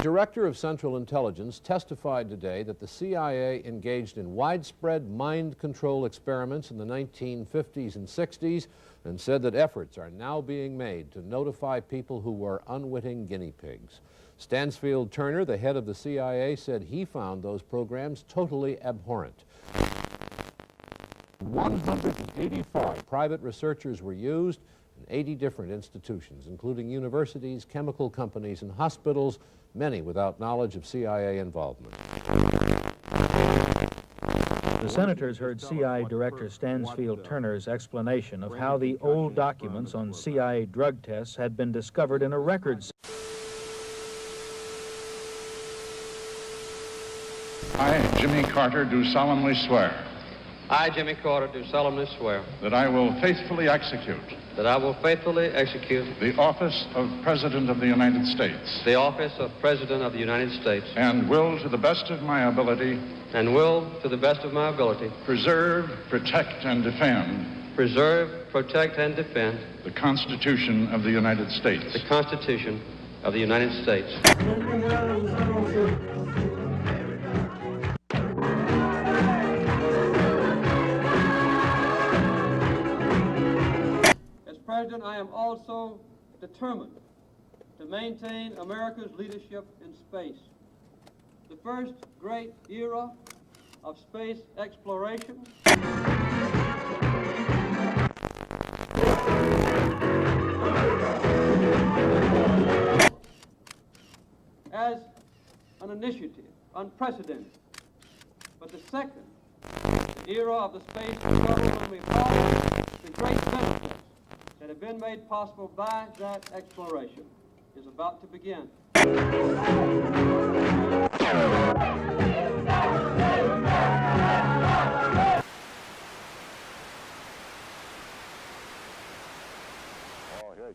Director of Central Intelligence testified today that the CIA engaged in widespread mind control experiments in the 1950s and 60s and said that efforts are now being made to notify people who were unwitting guinea pigs. Stansfield Turner, the head of the CIA, said he found those programs totally abhorrent. 185 private researchers were used in 80 different institutions, including universities, chemical companies, and hospitals, many without knowledge of CIA involvement. The senators heard CIA Director Stansfield Turner's explanation of how the old documents on CIA drug tests had been discovered in a records. I, Jimmy Carter, do solemnly swear. I, Jimmy Carter, do solemnly swear. That I will faithfully execute. That I will faithfully execute. The office of President of the United States. The office of President of the United States. And will, to the best of my ability. And will, to the best of my ability. Preserve, protect, and defend. Preserve, protect, and defend. The Constitution of the United States. The Constitution of the United States. President, I am also determined to maintain America's leadership in space. The first great era of space exploration as an initiative, unprecedented. But the second, the era of the space shuttle, when we follow the great benefits that have been made possible by that exploration, is about to begin.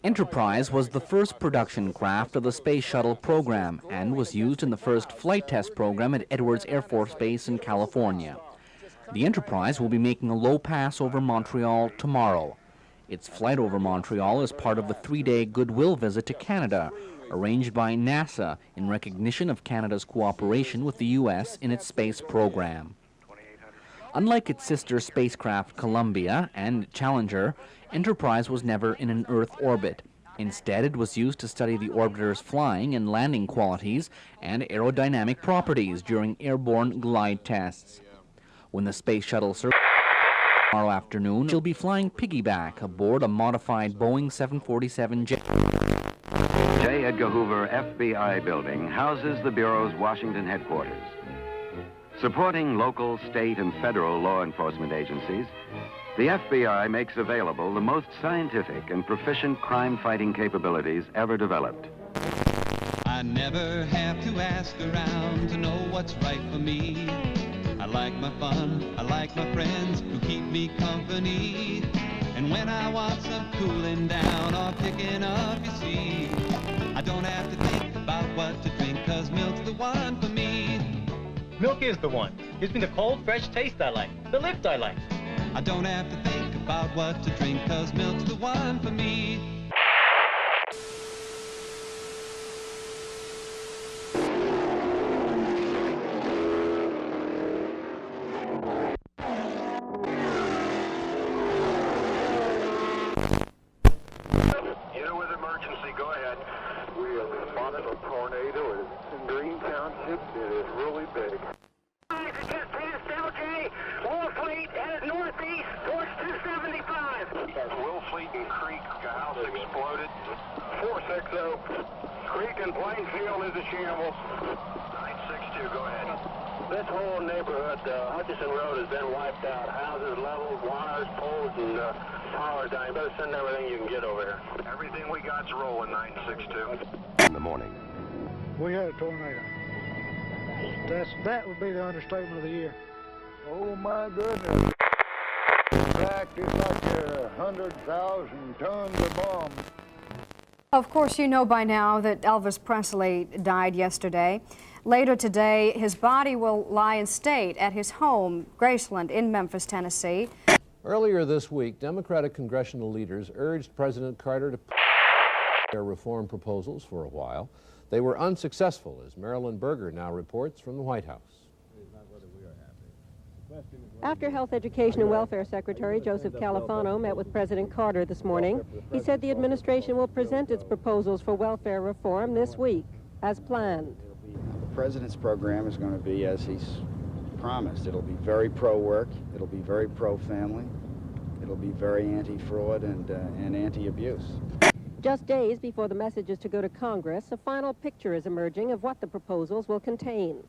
Enterprise was the first production craft of the Space Shuttle program and was used in the first flight test program at Edwards Air Force Base in California. The Enterprise will be making a low pass over Montreal tomorrow. Its flight over Montreal is part of the 3-day goodwill visit to Canada, arranged by NASA in recognition of Canada's cooperation with the U.S. in its space program. Unlike its sister spacecraft Columbia and Challenger, Enterprise was never in an Earth orbit. Instead, it was used to study the orbiter's flying and landing qualities and aerodynamic properties during airborne glide tests. When the Space Shuttle circles tomorrow afternoon, she'll be flying piggyback aboard a modified Boeing 747 jet. J. Edgar Hoover FBI building houses the Bureau's Washington headquarters. Supporting local, state, and federal law enforcement agencies, the FBI makes available the most scientific and proficient crime-fighting capabilities ever developed. I never have to ask around to know what's right for me. I like my fun, I like my friends who keep me company. And when I want some cooling down or picking up, you see, I don't have to think about what to drink, 'cause milk's the one for me. Milk is the one. Gives me the cold, fresh taste I like, the lift I like. I don't have to think about what to drink, 'cause milk's the one for me. It is really big. Will Fleet headed northeast towards 275. Will Fleet and Creek, a house exploded. 460. Creek and Plainfield is a shambles. 962, go ahead. This whole neighborhood, Hutchison Road, has been wiped out. Houses leveled, wires, poles, and power down. You better send everything you can get over here. Everything we got's rolling, 962. In the morning. We had a tornado. That would be the understatement of the year. Oh my goodness. In fact, it's like 100,000 tons of bombs. Of course, you know by now that Elvis Presley died yesterday. Later today, his body will lie in state at his home, Graceland, in Memphis, Tennessee. Earlier this week, Democratic congressional leaders urged President Carter to their reform proposals for a while. They were unsuccessful, as Marilyn Berger now reports from the White House. After Health, Education, and Welfare Secretary Joseph Califano met with President Carter this morning, he said the administration will present its proposals for welfare reform this week, as planned. The President's program is going to be as he's promised. It'll be very pro-work, it'll be very pro-family, it'll be very anti-fraud and anti-abuse. Just days before the message is to go to Congress, a final picture is emerging of what the proposals will contain.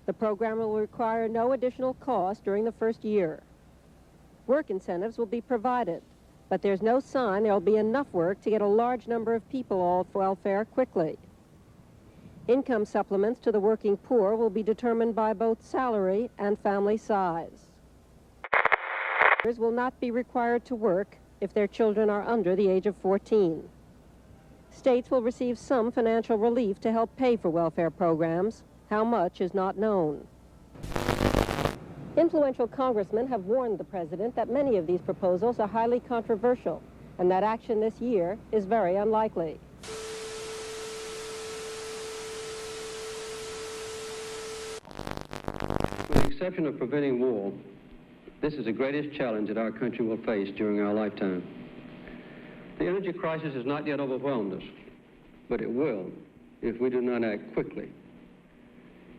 The program will require no additional cost during the first year. Work incentives will be provided, but there's no sign there will be enough work to get a large number of people off welfare quickly. Income supplements to the working poor will be determined by both salary and family size. Mothers will not be required to work if their children are under the age of 14. States will receive some financial relief to help pay for welfare programs. How much is not known. Influential congressmen have warned the president that many of these proposals are highly controversial and that action this year is very unlikely. With the exception of preventing war, this is the greatest challenge that our country will face during our lifetime. The energy crisis has not yet overwhelmed us, but it will if we do not act quickly.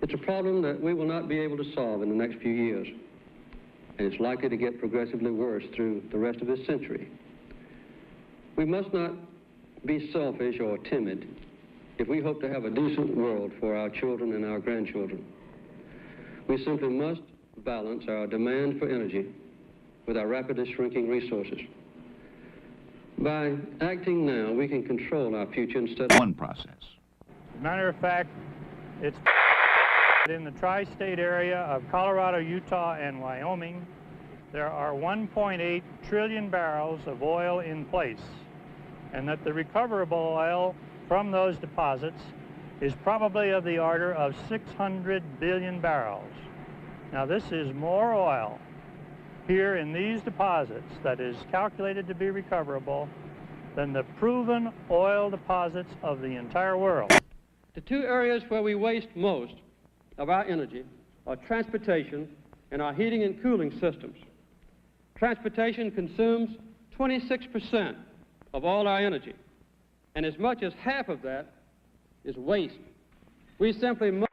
It's a problem that we will not be able to solve in the next few years, and it's likely to get progressively worse through the rest of this century. We must not be selfish or timid if we hope to have a decent world for our children and our grandchildren. We simply must balance our demand for energy with our rapidly shrinking resources. By acting now, we can control our future instead of one process. As a matter of fact, it's in the tri-state area of Colorado, Utah, and Wyoming, there are 1.8 trillion barrels of oil in place, and that the recoverable oil from those deposits is probably of the order of 600 billion barrels. Now, this is more oil here in these deposits that is calculated to be recoverable than the proven oil deposits of the entire world. The two areas where we waste most of our energy are transportation and our heating and cooling systems. Transportation consumes 26% of all our energy, and as much as half of that is waste. We simply must.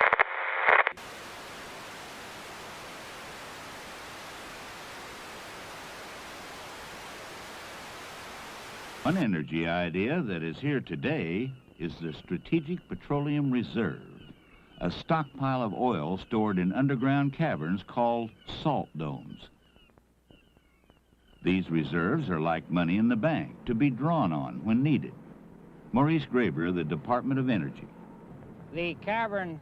One energy idea that is here today is the Strategic Petroleum Reserve, a stockpile of oil stored in underground caverns called salt domes. These reserves are like money in the bank, to be drawn on when needed. Maurice Graber, the Department of Energy. The cavern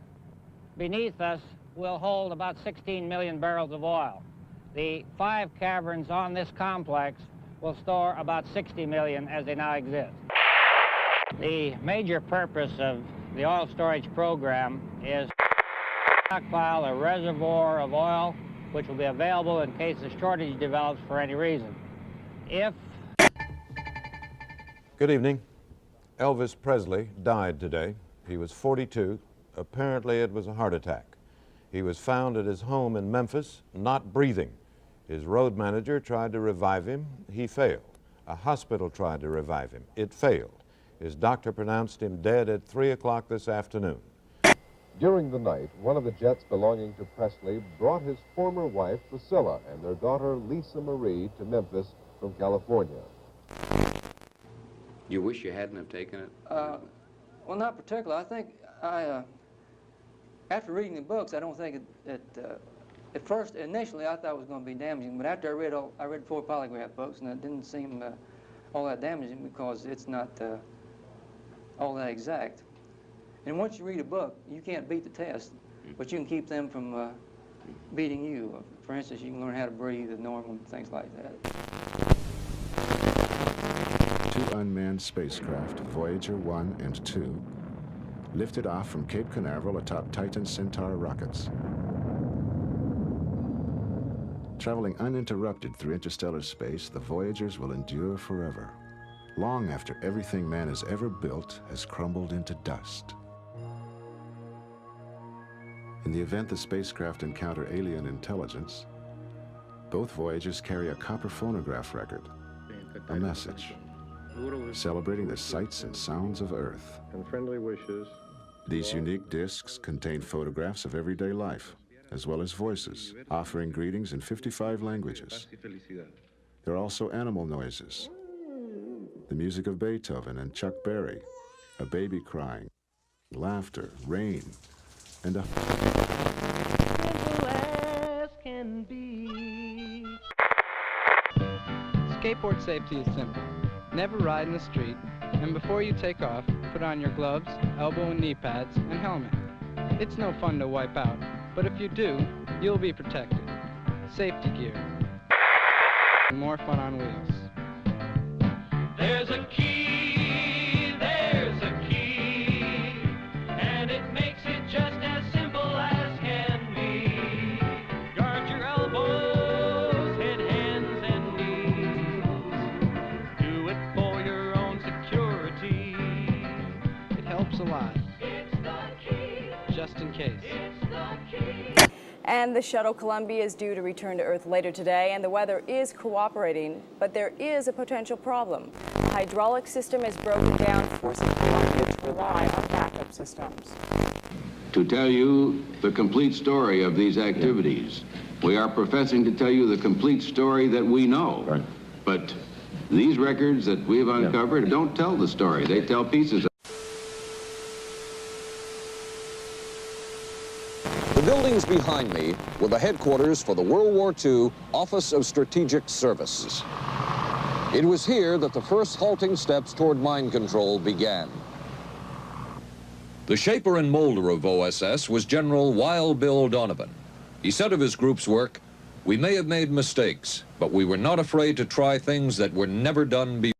beneath us will hold about 16 million barrels of oil. The 5 caverns on this complex will store about 60 million as they now exist. The major purpose of the oil storage program is to stockpile a reservoir of oil which will be available in case a shortage develops for any reason. Good evening. Elvis Presley died today. He was 42. Apparently it was a heart attack. He was found at his home in Memphis, not breathing. His road manager tried to revive him. He failed. A hospital tried to revive him. It failed. His doctor pronounced him dead at 3 o'clock this afternoon. During the night, one of the jets belonging to Presley brought his former wife, Priscilla, and their daughter, Lisa Marie, to Memphis from California. You wish you hadn't have taken it? Well, not particularly. I think after reading the books, I don't think at first, initially, I thought it was going to be damaging, but after I read 4 polygraph books, and it didn't seem all that damaging because it's not all that exact. And once you read a book, you can't beat the test, but you can keep them from beating you. For instance, you can learn how to breathe as normal and things like that. 2 unmanned spacecraft, Voyager 1 and 2, lifted off from Cape Canaveral atop Titan Centaur rockets. Traveling uninterrupted through interstellar space, the Voyagers will endure forever, long after everything man has ever built has crumbled into dust. In the event the spacecraft encounter alien intelligence, both voyages carry a copper phonograph record, a message, celebrating the sights and sounds of Earth. And friendly wishes. These unique discs contain photographs of everyday life, as well as voices, offering greetings in 55 languages. There are also animal noises, the music of Beethoven and Chuck Berry, a baby crying, laughter, rain, and a... Simple as can be. Skateboard safety is simple. Never ride in the street, and before you take off, put on your gloves, elbow and knee pads, and helmet. It's no fun to wipe out, but if you do, you'll be protected. Safety gear. More fun on wheels. There's a key, and it makes it just as simple as can be. Guard your elbows, head, hands, and knees. Do it for your own security. It helps a lot. It's the key. Just in case. It's the key. And the shuttle Columbia is due to return to Earth later today, and the weather is cooperating, but there is a potential problem. The hydraulic system is broken down, forcing Columbia to rely on backup systems. To tell you the complete story of these activities, we are professing to tell you the complete story that we know. Right. But these records that we've uncovered don't tell the story. They tell pieces of it. The buildings behind me were the headquarters for the World War II Office of Strategic Services. It was here that the first halting steps toward mind control began. The shaper and molder of OSS was General Wild Bill Donovan. He said of his group's work, "We may have made mistakes, but we were not afraid to try things that were never done before."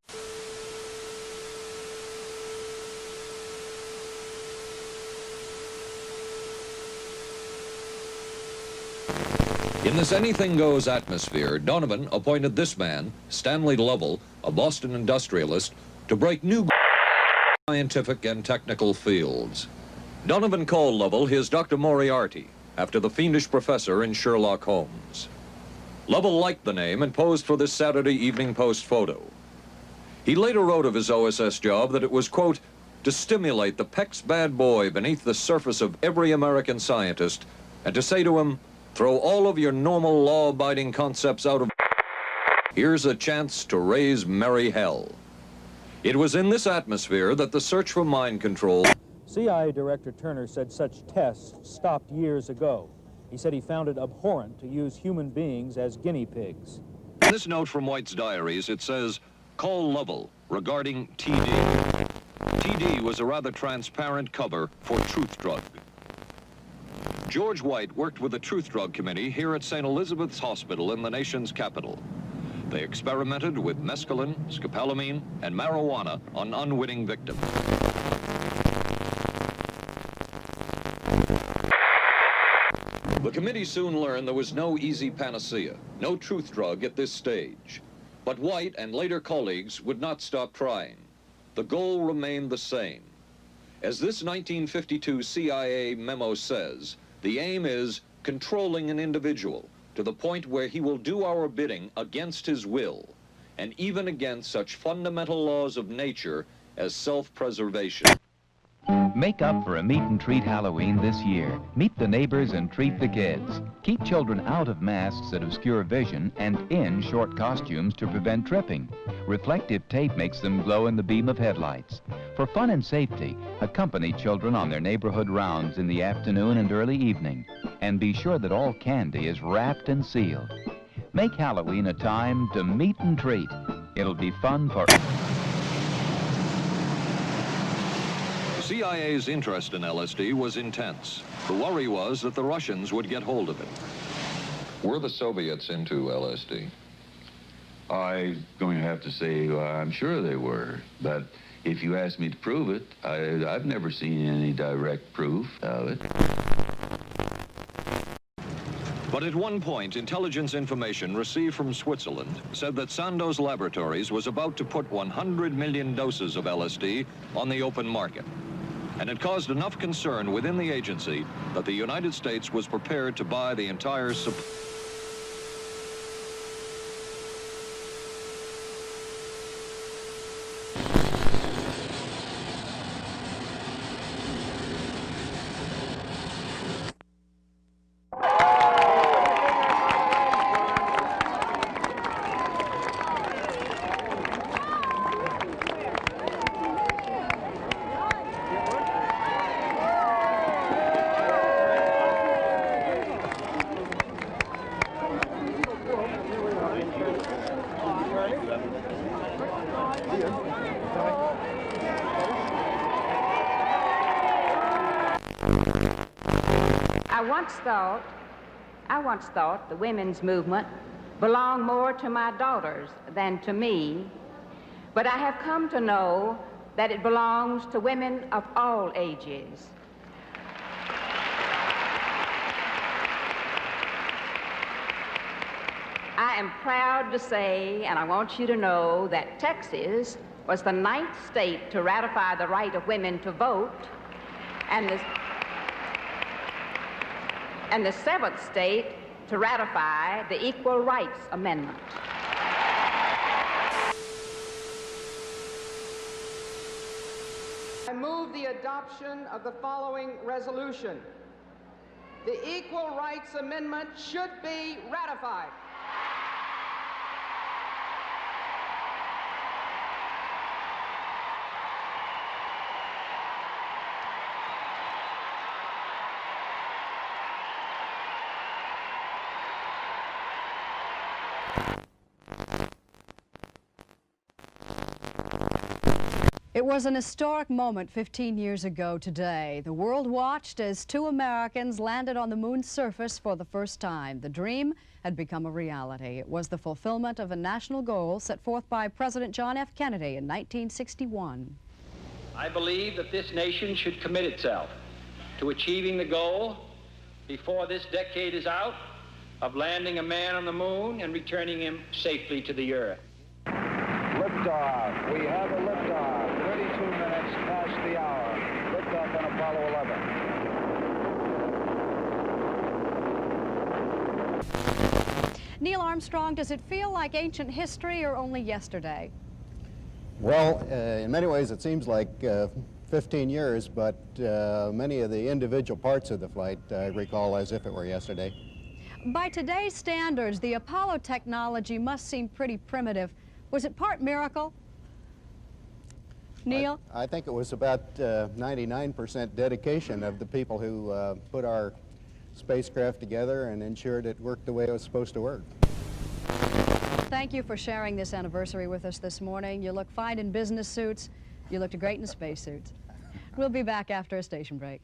In this anything-goes atmosphere, Donovan appointed this man, Stanley Lovell, a Boston industrialist, to break new scientific and technical fields. Donovan called Lovell his Dr. Moriarty, after the fiendish professor in Sherlock Holmes. Lovell liked the name and posed for this Saturday Evening Post photo. He later wrote of his OSS job that it was, quote, to stimulate the Peck's bad boy beneath the surface of every American scientist and to say to him, throw all of your normal law-abiding concepts out of... Here's a chance to raise merry hell. It was in this atmosphere that the search for mind control... CIA Director Turner said such tests stopped years ago. He said he found it abhorrent to use human beings as guinea pigs. In this note from White's diaries, it says, call Lovell regarding TD. TD was a rather transparent cover for Truth Drug. George White worked with the Truth Drug Committee here at St. Elizabeth's Hospital in the nation's capital. They experimented with mescaline, scopolamine, and marijuana on unwitting victims. The committee soon learned there was no easy panacea, no truth drug at this stage. But White and later colleagues would not stop trying. The goal remained the same. As this 1952 CIA memo says, the aim is controlling an individual to the point where he will do our bidding against his will, and even against such fundamental laws of nature as self-preservation. Make up for a meet and treat Halloween this year. Meet the neighbors and treat the kids. Keep children out of masks that obscure vision and in short costumes to prevent tripping. Reflective tape makes them glow in the beam of headlights. For fun and safety, accompany children on their neighborhood rounds in the afternoon and early evening. And be sure that all candy is wrapped and sealed. Make Halloween a time to meet and treat. It'll be fun for... The CIA's interest in LSD was intense. The worry was that the Russians would get hold of it. Were the Soviets into LSD? I'm going to have to say I'm sure they were, but if you ask me to prove it, I've never seen any direct proof of it. But at one point, intelligence information received from Switzerland said that Sandoz Laboratories was about to put 100 million doses of LSD on the open market. and it caused enough concern within the agency that the United States was prepared to buy the entire supply. I once thought the women's movement belonged more to my daughters than to me, but I have come to know that it belongs to women of all ages. I am proud to say, and I want you to know, that Texas was the 9th state to ratify the right of women to vote, and the 7th state to ratify the Equal Rights Amendment. I move the adoption of the following resolution. The Equal Rights Amendment should be ratified. It was an historic moment 15 years ago today. The world watched as 2 Americans landed on the moon's surface for the first time. The dream had become a reality. It was the fulfillment of a national goal set forth by President John F. Kennedy in 1961. I believe that this nation should commit itself to achieving the goal before this decade is out of landing a man on the moon and returning him safely to the earth. Liftoff. We have a liftoff. 32 minutes past the hour. Liftoff on Apollo 11. Neil Armstrong, does it feel like ancient history or only yesterday? Well, in many ways it seems like 15 years, but many of the individual parts of the flight I recall as if it were yesterday. By today's standards, the Apollo technology must seem pretty primitive. Was it part miracle? Neil? I think it was about 99% dedication of the people who put our spacecraft together and ensured it worked the way it was supposed to work. Thank you for sharing this anniversary with us this morning. You look fine in business suits. You looked great in space suits. We'll be back after a station break.